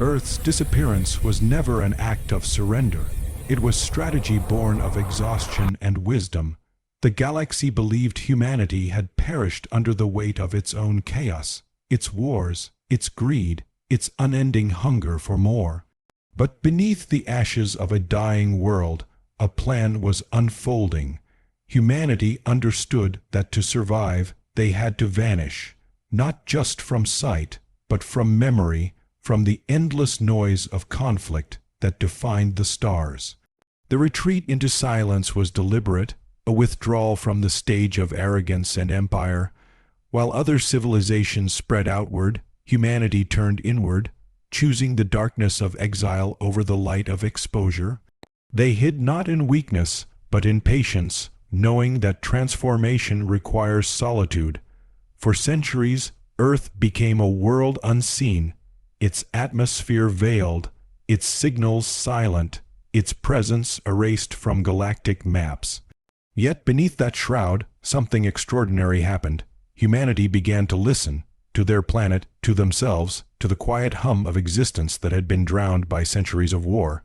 Earth's disappearance was never an act of surrender. It was strategy born of exhaustion and wisdom. The galaxy believed humanity had perished under the weight of its own chaos, its wars, its greed, its unending hunger for more. But beneath the ashes of a dying world, a plan was unfolding. Humanity understood that to survive, they had to vanish, not just from sight, but from memory, from the endless noise of conflict that defined the stars. The retreat into silence was deliberate, a withdrawal from the stage of arrogance and empire. While other civilizations spread outward, humanity turned inward, choosing the darkness of exile over the light of exposure. They hid not in weakness, but in patience, knowing that transformation requires solitude. For centuries, Earth became a world unseen, its atmosphere veiled, its signals silent, its presence erased from galactic maps. Yet beneath that shroud, something extraordinary happened. Humanity began to listen, to their planet, to themselves, to the quiet hum of existence that had been drowned by centuries of war.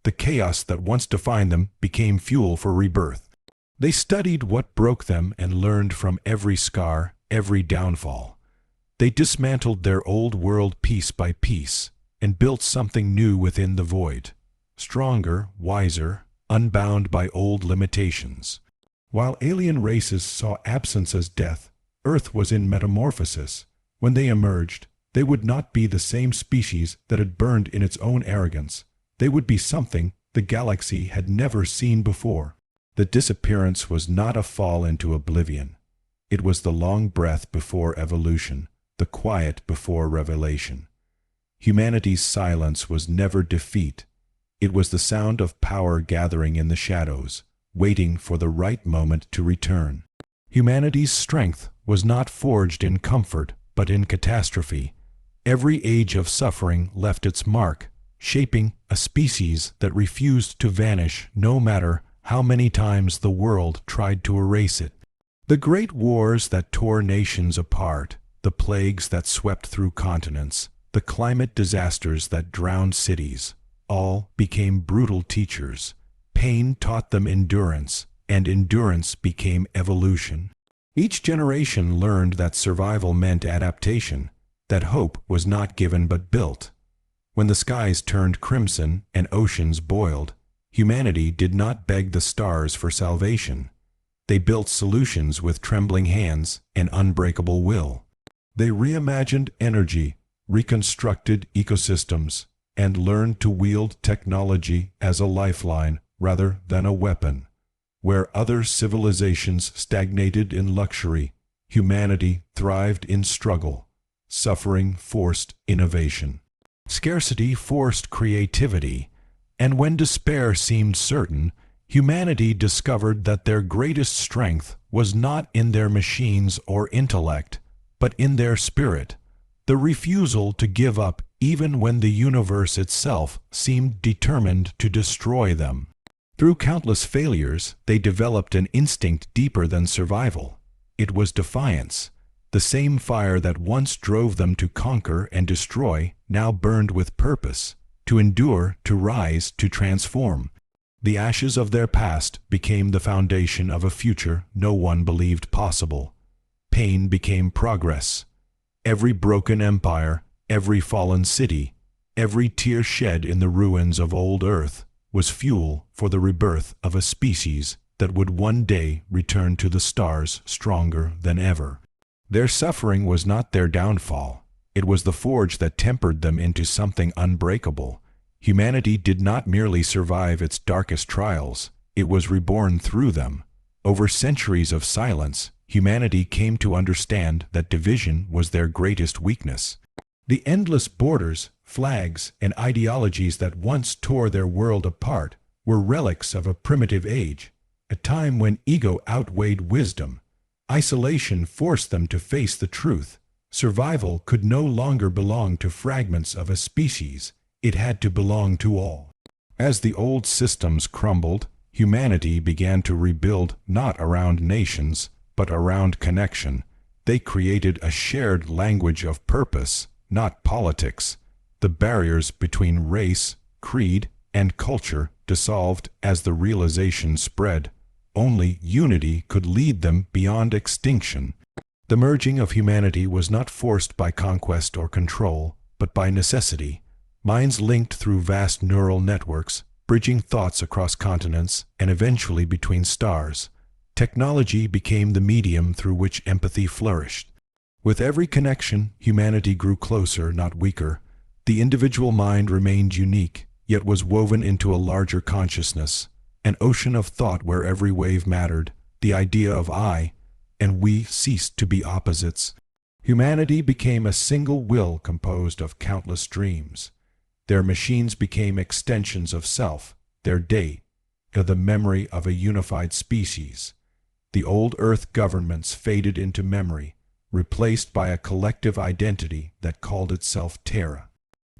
The chaos that once defined them became fuel for rebirth. They studied what broke them and learned from every scar, every downfall. They dismantled their old world piece by piece and built something new within the void, stronger, wiser, unbound by old limitations. While alien races saw absence as death, Earth was in metamorphosis. When they emerged, they would not be the same species that had burned in its own arrogance. They would be something the galaxy had never seen before. The disappearance was not a fall into oblivion. It was the long breath before evolution, the quiet before revelation. Humanity's silence was never defeat. It was the sound of power gathering in the shadows, waiting for the right moment to return. Humanity's strength was not forged in comfort, but in catastrophe. Every age of suffering left its mark, shaping a species that refused to vanish no matter how many times the world tried to erase it. The great wars that tore nations apart, the plagues that swept through continents, the climate disasters that drowned cities, all became brutal teachers. Pain taught them endurance, and endurance became evolution. Each generation learned that survival meant adaptation, that hope was not given but built. When the skies turned crimson and oceans boiled, humanity did not beg the stars for salvation. They built solutions with trembling hands and unbreakable will. They reimagined energy, reconstructed ecosystems, and learned to wield technology as a lifeline rather than a weapon. Where other civilizations stagnated in luxury, humanity thrived in struggle. Suffering forced innovation. Scarcity forced creativity, and when despair seemed certain, humanity discovered that their greatest strength was not in their machines or intellect, but in their spirit, the refusal to give up even when the universe itself seemed determined to destroy them. Through countless failures, they developed an instinct deeper than survival. It was defiance. The same fire that once drove them to conquer and destroy now burned with purpose, to endure, to rise, to transform. The ashes of their past became the foundation of a future no one believed possible. Pain became progress. Every broken empire, every fallen city, every tear shed in the ruins of old Earth was fuel for the rebirth of a species that would one day return to the stars stronger than ever. Their suffering was not their downfall. It was the forge that tempered them into something unbreakable. Humanity did not merely survive its darkest trials, it was reborn through them. Over centuries of silence, humanity came to understand that division was their greatest weakness. The endless borders, flags, and ideologies that once tore their world apart were relics of a primitive age, a time when ego outweighed wisdom. Isolation forced them to face the truth. Survival could no longer belong to fragments of a species. It had to belong to all. As the old systems crumbled, humanity began to rebuild not around nations, but around connection. They created a shared language of purpose, not politics. The barriers between race, creed, and culture dissolved as the realization spread. Only unity could lead them beyond extinction. The merging of humanity was not forced by conquest or control, but by necessity. Minds linked through vast neural networks, bridging thoughts across continents and eventually between stars. Technology became the medium through which empathy flourished. With every connection, humanity grew closer, not weaker. The individual mind remained unique, yet was woven into a larger consciousness, an ocean of thought where every wave mattered. The idea of I and we ceased to be opposites. Humanity became a single will composed of countless dreams. Their machines became extensions of self, their data, the memory of a unified species. The old Earth governments faded into memory, replaced by a collective identity that called itself Terra.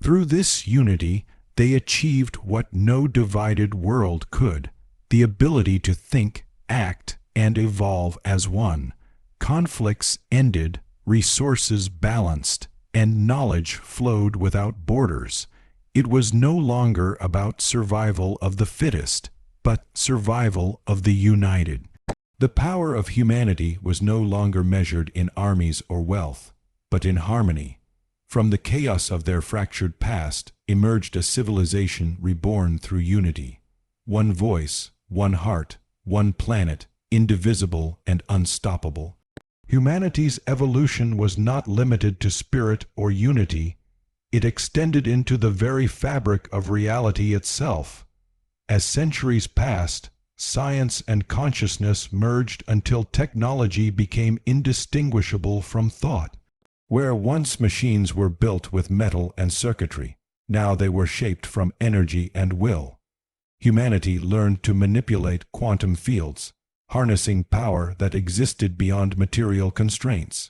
Through this unity, they achieved what no divided world could: the ability to think, act, and evolve as one. Conflicts ended, resources balanced, and knowledge flowed without borders. It was no longer about survival of the fittest, but survival of the united. The power of humanity was no longer measured in armies or wealth, but in harmony. From the chaos of their fractured past emerged a civilization reborn through unity. One voice, one heart, one planet, indivisible and unstoppable. Humanity's evolution was not limited to spirit or unity. It extended into the very fabric of reality itself. As centuries passed, science and consciousness merged until technology became indistinguishable from thought. Where once machines were built with metal and circuitry, now they were shaped from energy and will. Humanity learned to manipulate quantum fields, harnessing power that existed beyond material constraints.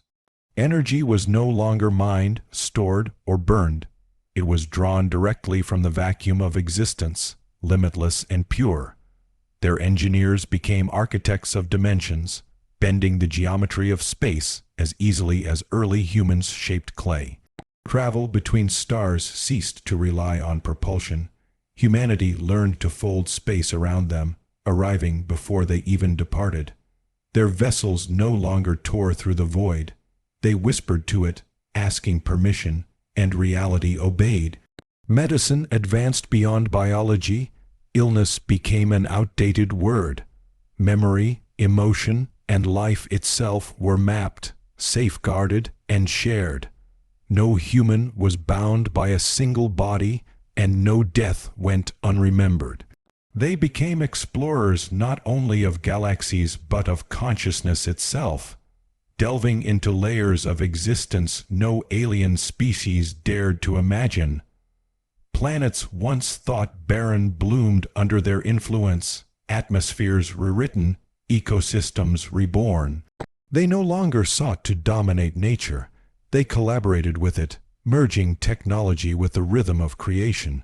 Energy was no longer mined, stored, or burned. It was drawn directly from the vacuum of existence, limitless and pure. Their engineers became architects of dimensions, bending the geometry of space as easily as early humans shaped clay. Travel between stars ceased to rely on propulsion. Humanity learned to fold space around them, arriving before they even departed. Their vessels no longer tore through the void. They whispered to it, asking permission, and reality obeyed. Medicine advanced beyond biology. Illness became an outdated word. Memory, emotion, and life itself were mapped, safeguarded, and shared. No human was bound by a single body, and no death went unremembered. They became explorers not only of galaxies but of consciousness itself, delving into layers of existence no alien species dared to imagine. Planets once thought barren bloomed under their influence, atmospheres rewritten, ecosystems reborn. They no longer sought to dominate nature. They collaborated with it, merging technology with the rhythm of creation.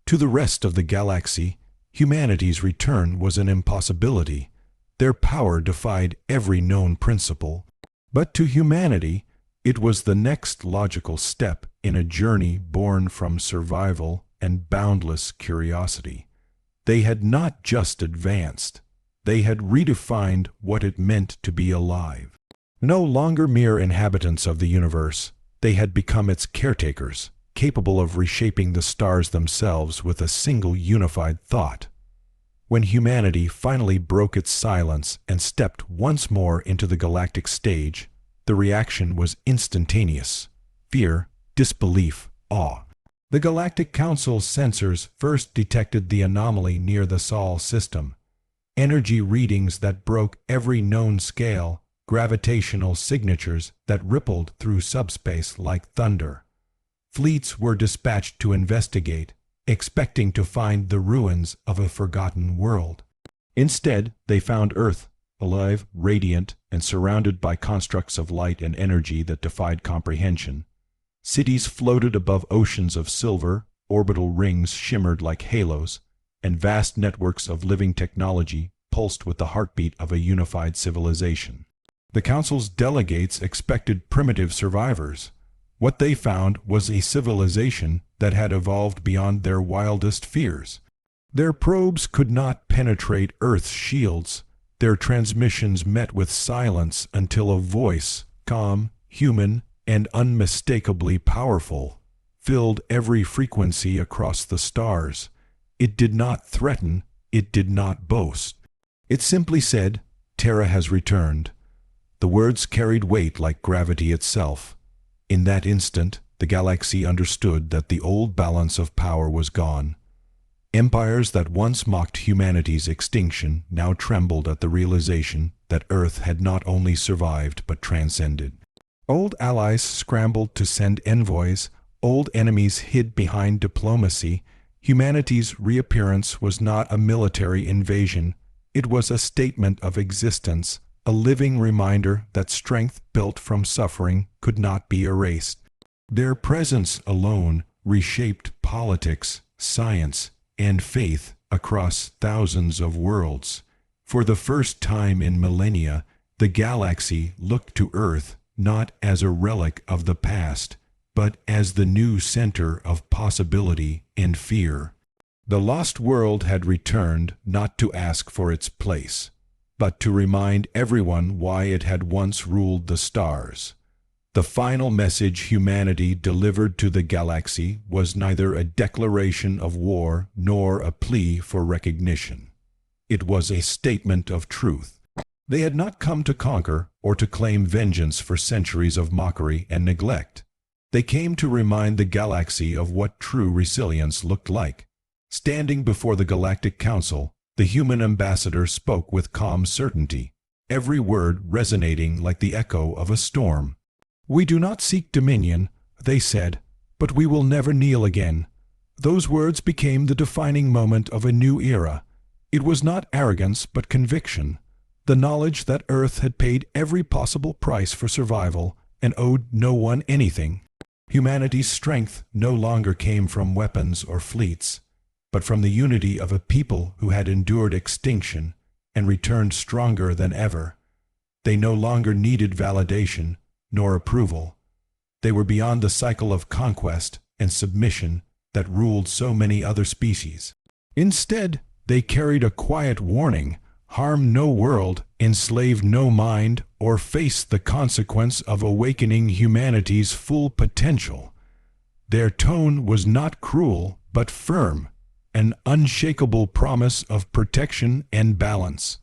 To the rest of the galaxy, humanity's return was an impossibility. Their power defied every known principle. But to humanity, it was the next logical step in a journey born from survival and boundless curiosity. They had not just advanced, they had redefined what it meant to be alive. No longer mere inhabitants of the universe, they had become its caretakers, capable of reshaping the stars themselves with a single unified thought. When humanity finally broke its silence and stepped once more into the galactic stage, the reaction was instantaneous: fear, disbelief, awe. The Galactic Council's sensors first detected the anomaly near the Sol system. Energy readings that broke every known scale, gravitational signatures that rippled through subspace like thunder. Fleets were dispatched to investigate, expecting to find the ruins of a forgotten world. Instead, they found Earth, alive, radiant, and surrounded by constructs of light and energy that defied comprehension. Cities floated above oceans of silver, orbital rings shimmered like halos, and vast networks of living technology pulsed with the heartbeat of a unified civilization. The Council's delegates expected primitive survivors, What they found was a civilization that had evolved beyond their wildest fears. Their probes could not penetrate Earth's shields. Their transmissions met with silence until a voice, calm, human, and unmistakably powerful, filled every frequency across the stars. It did not threaten, it did not boast. It simply said, "Terra has returned." The words carried weight like gravity itself. In that instant, the galaxy understood that the old balance of power was gone. Empires that once mocked humanity's extinction now trembled at the realization that Earth had not only survived but transcended. Old allies scrambled to send envoys, old enemies hid behind diplomacy. Humanity's reappearance was not a military invasion. It was a statement of existence, a living reminder that strength built from suffering could not be erased. Their presence alone reshaped politics, science, and faith across thousands of worlds. For the first time in millennia, the galaxy looked to Earth not as a relic of the past, but as the new center of possibility and fear. The lost world had returned not to ask for its place, but to remind everyone why it had once ruled the stars. The final message humanity delivered to the galaxy was neither a declaration of war nor a plea for recognition. It was a statement of truth. They had not come to conquer or to claim vengeance for centuries of mockery and neglect. They came to remind the galaxy of what true resilience looked like. Standing before the Galactic Council, the human ambassador spoke with calm certainty, every word resonating like the echo of a storm. "We do not seek dominion," they said, "but we will never kneel again." Those words became the defining moment of a new era. It was not arrogance but conviction, the knowledge that Earth had paid every possible price for survival and owed no one anything. Humanity's strength no longer came from weapons or fleets, but from the unity of a people who had endured extinction and returned stronger than ever. They no longer needed validation nor approval. They were beyond the cycle of conquest and submission that ruled so many other species. Instead, they carried a quiet warning: harm no world, enslave no mind, or face the consequence of awakening humanity's full potential. Their tone was not cruel, but firm, an unshakable promise of protection and balance.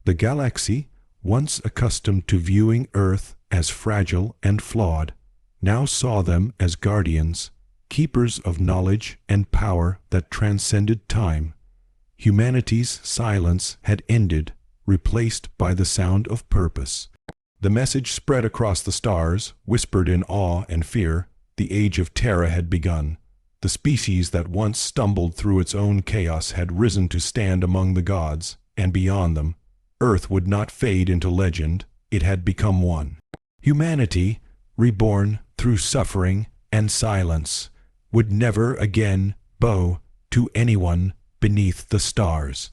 The galaxy, once accustomed to viewing Earth as fragile and flawed, now saw them as guardians, keepers of knowledge and power that transcended time. Humanity's silence had ended, replaced by the sound of purpose. The message spread across the stars, whispered in awe and fear: the age of Terra had begun. The species that once stumbled through its own chaos had risen to stand among the gods, and beyond them. Earth would not fade into legend, it had become one. Humanity, reborn through suffering and silence, would never again bow to anyone beneath the stars.